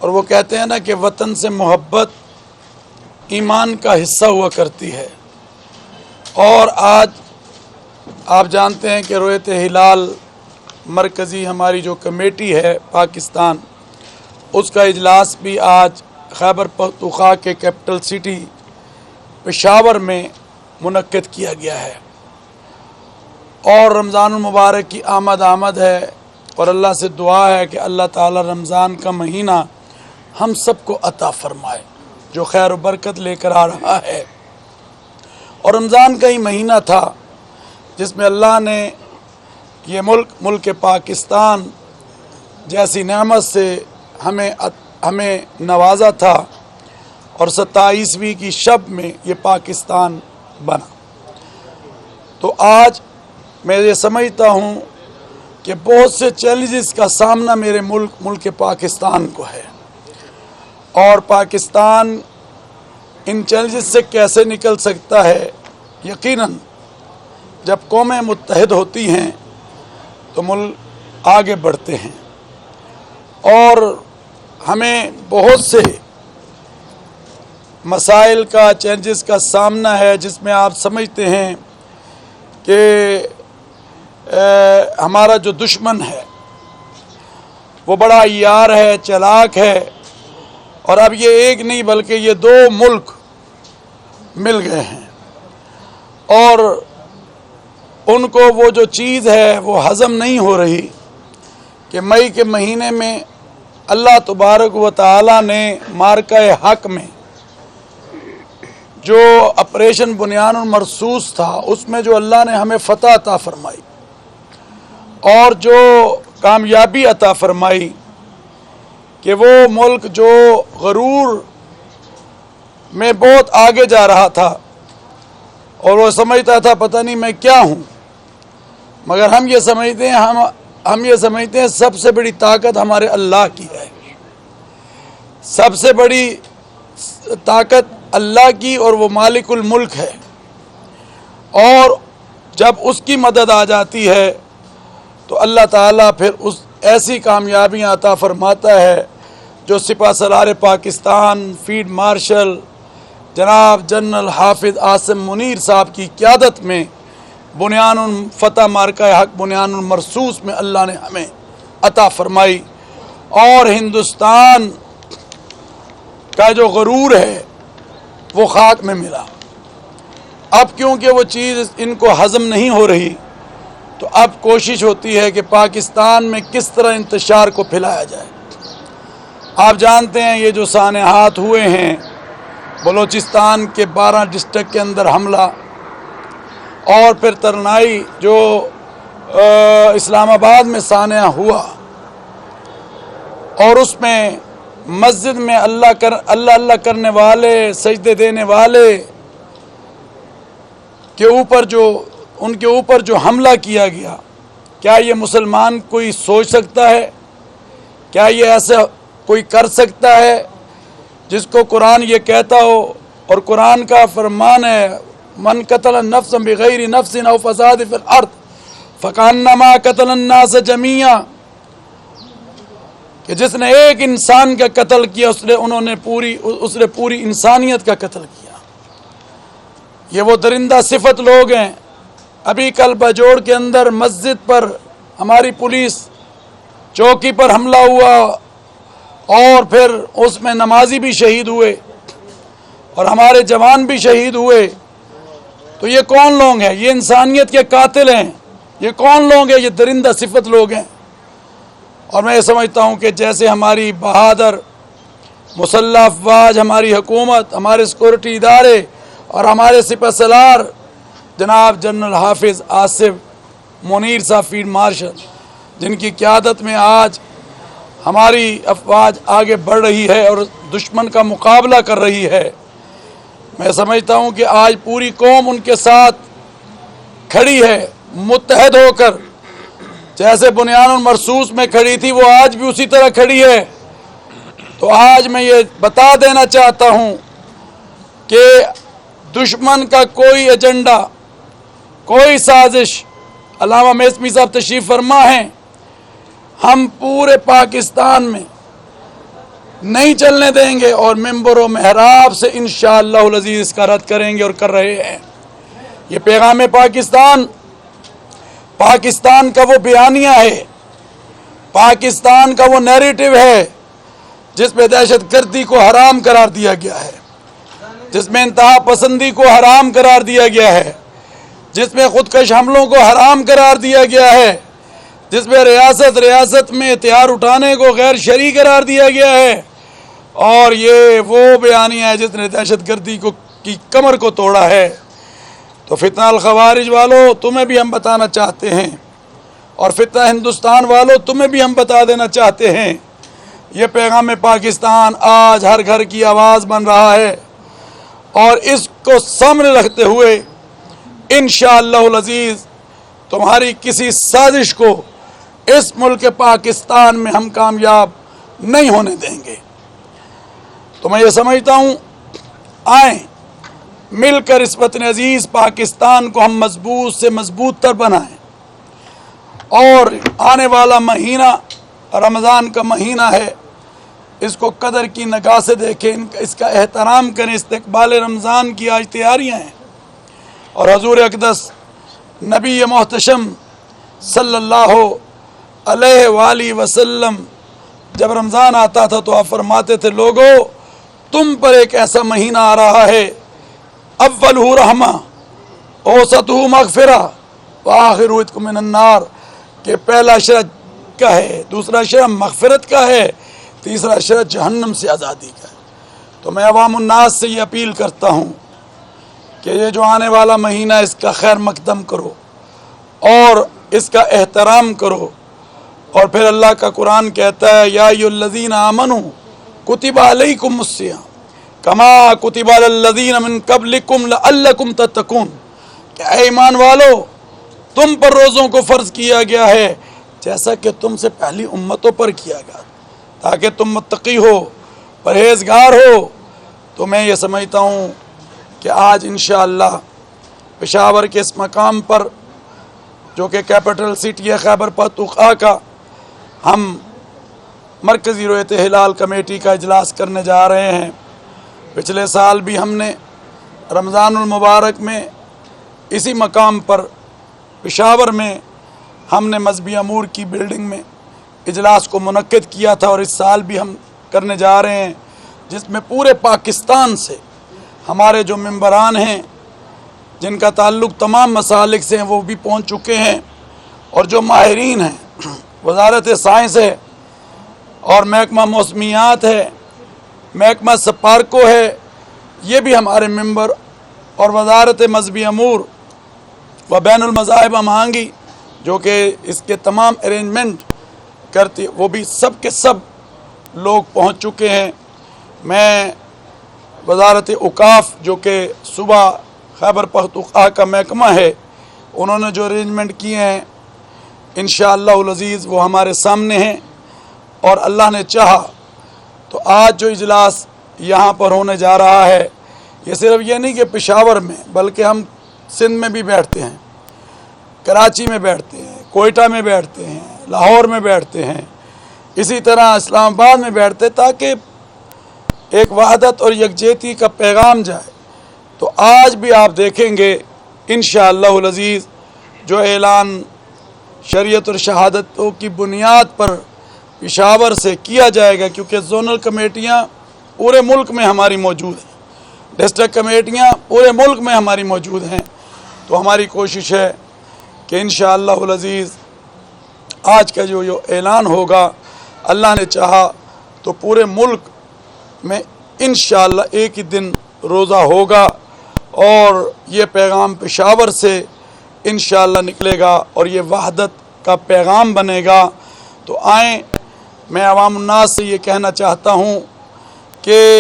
اور وہ کہتے ہیں نا کہ وطن سے محبت ایمان کا حصہ ہوا کرتی ہے۔ اور آج آپ جانتے ہیں کہ رویت ہلال مرکزی ہماری جو کمیٹی ہے پاکستان، اس کا اجلاس بھی آج خیبر پختونخوا کے کیپٹل سٹی پشاور میں منعقد کیا گیا ہے۔ اور رمضان المبارک کی آمد ہے، اور اللہ سے دعا ہے کہ اللہ تعالی رمضان کا مہینہ ہم سب کو عطا فرمائے جو خیر و برکت لے کر آ رہا ہے۔ اور رمضان کا ہی مہینہ تھا جس میں اللہ نے یہ ملک پاکستان جیسی نعمت سے ہمیں نوازا تھا، اور 27ویں کی شب میں یہ پاکستان بنا۔ تو آج میں یہ سمجھتا ہوں کہ بہت سے چیلنجز کا سامنا میرے ملک پاکستان کو ہے، اور پاکستان ان چیلنجز سے کیسے نکل سکتا ہے؟ یقیناً جب قومیں متحد ہوتی ہیں تو ملک آگے بڑھتے ہیں، اور ہمیں بہت سے مسائل کا چیلنجز کا سامنا ہے جس میں آپ سمجھتے ہیں کہ ہمارا جو دشمن ہے وہ بڑا عیار ہے، چلاک ہے، اور اب یہ ایک نہیں بلکہ یہ 2 ملک مل گئے ہیں، اور ان کو وہ جو چیز ہے وہ ہضم نہیں ہو رہی کہ مئی کے مہینے میں اللہ تبارک و تعالی نے معرکہ حق میں جو آپریشن بنیان المرصوص تھا اس میں جو اللہ نے ہمیں فتح عطا فرمائی اور جو کامیابی عطا فرمائی کہ وہ ملک جو غرور میں بہت آگے جا رہا تھا اور وہ سمجھتا تھا پتہ نہیں میں کیا ہوں، مگر ہم یہ سمجھتے ہیں سب سے بڑی طاقت ہمارے اللہ کی ہے، سب سے بڑی طاقت اللہ کی، اور وہ مالک الملک ہے، اور جب اس کی مدد آ جاتی ہے تو اللہ تعالیٰ پھر ایسی کامیابیاں عطا فرماتا ہے جو سپہ سالار پاکستان فیلڈ مارشل جناب جنرل حافظ عاصم منیر صاحب کی قیادت میں بنیان فتح معرکہ حق بنیان المرصوص میں اللہ نے ہمیں عطا فرمائی، اور ہندوستان کا جو غرور ہے وہ خاک میں ملا۔ اب کیونکہ وہ چیز ان کو ہضم نہیں ہو رہی تو اب کوشش ہوتی ہے کہ پاکستان میں کس طرح انتشار کو پھیلایا جائے۔ آپ جانتے ہیں یہ جو سانحات ہوئے ہیں، بلوچستان کے 12 ڈسٹرکٹ کے اندر حملہ، اور پھر ترنائی جو اسلام آباد میں سانحہ ہوا، اور اس میں مسجد میں اللہ کرنے والے سجدے دینے والے کے اوپر جو حملہ کیا گیا، کیا یہ مسلمان کوئی سوچ سکتا ہے؟ کیا یہ ایسا کوئی کر سکتا ہے جس کو قرآن یہ کہتا ہو؟ اور قرآن کا فرمان ہے من قتل نفسا بغیر نفس او فساد فی الارض فکانما قتل الناس جمیعا، کہ جس نے ایک انسان کا قتل کیا اس نے پوری انسانیت کا قتل کیا۔ یہ وہ درندہ صفت لوگ ہیں۔ ابھی کل بجوڑ کے اندر مسجد پر ہماری پولیس چوکی پر حملہ ہوا، اور پھر اس میں نمازی بھی شہید ہوئے اور ہمارے جوان بھی شہید ہوئے۔ تو یہ کون لوگ ہیں؟ یہ انسانیت کے قاتل ہیں۔ یہ کون لوگ ہیں؟ یہ درندہ صفت لوگ ہیں۔ اور میں یہ سمجھتا ہوں کہ جیسے ہماری بہادر مسلح افواج، ہماری حکومت، ہمارے سیکورٹی ادارے اور ہمارے سپہ سالار جناب جنرل حافظ عاصم منیر صاحب فیلڈ مارشل، جن کی قیادت میں آج ہماری افواج آگے بڑھ رہی ہے اور دشمن کا مقابلہ کر رہی ہے، میں سمجھتا ہوں کہ آج پوری قوم ان کے ساتھ کھڑی ہے، متحد ہو کر، جیسے بنیان المرصوص میں کھڑی تھی وہ آج بھی اسی طرح کھڑی ہے۔ تو آج میں یہ بتا دینا چاہتا ہوں کہ دشمن کا کوئی ایجنڈا، کوئی سازش، علامہ میثمی صاحب تشریف فرما ہیں، ہم پورے پاکستان میں نہیں چلنے دیں گے اور ممبر و محراب سے انشاءاللہ العزیز اس کا رد کریں گے اور کر رہے ہیں۔ یہ پیغام پاکستان کا وہ بیانیہ ہے، پاکستان کا وہ نیریٹو ہے جس میں دہشت گردی کو حرام قرار دیا گیا ہے، جس میں انتہا پسندی کو حرام قرار دیا گیا ہے، جس میں خودکش حملوں کو حرام قرار دیا گیا ہے، جس میں ریاست میں ہتھیار اٹھانے کو غیر شرعی قرار دیا گیا ہے، اور یہ وہ بیانیہ ہے جس نے دہشت گردی کی کمر کو توڑا ہے۔ تو فتنہ الخوارج والوں تمہیں بھی ہم بتانا چاہتے ہیں، اور فتنہ ہندوستان والوں تمہیں بھی ہم بتا دینا چاہتے ہیں، یہ پیغام پاکستان آج ہر گھر کی آواز بن رہا ہے، اور اس کو سامنے رکھتے ہوئے انشاءاللہ العزیز تمہاری کسی سازش کو اس ملک پاکستان میں ہم کامیاب نہیں ہونے دیں گے۔ تو میں یہ سمجھتا ہوں، آئیں مل کر اس وطن عزیز پاکستان کو ہم مضبوط سے مضبوط تر بنائیں، اور آنے والا مہینہ رمضان کا مہینہ ہے، اس کو قدر کی نگاہ سے دیکھیں، اس کا احترام کریں۔ استقبال رمضان کی آج تیاریاں ہیں، اور حضور اقدس نبی محتشم صلی اللہ علیہ وآلہ وسلم جب رمضان آتا تھا تو آپ فرماتے تھے، لوگو تم پر ایک ایسا مہینہ آ رہا ہے، اولہ رحمہ اوسطہ مغفرہ وآخرہ عتق من النار، کہ پہلا شرح کا ہے، دوسرا شرح مغفرت کا ہے، تیسرا شرح جہنم سے آزادی کا ہے۔ تو میں عوام الناس سے یہ اپیل کرتا ہوں کہ یہ جو آنے والا مہینہ اس کا خیر مقدم کرو اور اس کا احترام کرو، اور پھر اللہ کا قرآن کہتا ہے، یا ایھا الذین آمنوا کتب علیکم الصیام کما کتب علی الذین من قبلکم لعلکم تتقون، کہ اے ایمان والو تم پر روزوں کو فرض کیا گیا ہے جیسا کہ تم سے پہلی امتوں پر کیا گیا، تاکہ تم متقی ہو، پرہیزگار ہو۔ تو میں یہ سمجھتا ہوں کہ آج انشاءاللہ پشاور کے اس مقام پر، جو کہ کیپٹل سٹی ہے خیبر پختونخوا کا، ہم مرکزی رویت ہلال کمیٹی کا اجلاس کرنے جا رہے ہیں۔ پچھلے سال بھی ہم نے رمضان المبارک میں اسی مقام پر پشاور میں ہم نے مذہبی امور کی بلڈنگ میں اجلاس کو منعقد کیا تھا، اور اس سال بھی ہم کرنے جا رہے ہیں، جس میں پورے پاکستان سے ہمارے جو ممبران ہیں جن کا تعلق تمام مسالک سے ہیں وہ بھی پہنچ چکے ہیں، اور جو ماہرین ہیں، وزارت سائنس ہے اور محکمہ موسمیات ہے، محکمہ سپارکو ہے، یہ بھی ہمارے ممبر، اور وزارت مذہبی امور و بین المذاہب ہمانگی جو کہ اس کے تمام ارینجمنٹ کرتی، وہ بھی سب کے سب لوگ پہنچ چکے ہیں۔ میں وزارت اوقاف جو کہ صوبہ خیبر پختونخوا کا محکمہ ہے، انہوں نے جو ارینجمنٹ کیے ہیں انشاءاللہ العزیز وہ ہمارے سامنے ہیں، اور اللہ نے چاہا تو آج جو اجلاس یہاں پر ہونے جا رہا ہے، یہ صرف یہ نہیں کہ پشاور میں، بلکہ ہم سندھ میں بھی بیٹھتے ہیں، کراچی میں بیٹھتے ہیں، کوئٹہ میں بیٹھتے ہیں، لاہور میں بیٹھتے ہیں، اسی طرح اسلام آباد میں بیٹھتے، تاکہ ایک وحدت اور یکجہتی کا پیغام جائے۔ تو آج بھی آپ دیکھیں گے انشاءاللہ العزیز جو اعلان شریعت اور شہادتوں کی بنیاد پر پشاور سے کیا جائے گا، کیونکہ زونل کمیٹیاں پورے ملک میں ہماری موجود ہیں، ڈسٹرکٹ کمیٹیاں پورے ملک میں ہماری موجود ہیں، تو ہماری کوشش ہے کہ انشاءاللہ العزیز آج کا جو اعلان ہوگا، اللہ نے چاہا تو پورے ملک میں انشاءاللہ ایک ہی دن روزہ ہوگا، اور یہ پیغام پشاور سے انشاءاللہ نکلے گا، اور یہ وحدت کا پیغام بنے گا۔ تو آئیں، میں عوام الناس سے یہ کہنا چاہتا ہوں کہ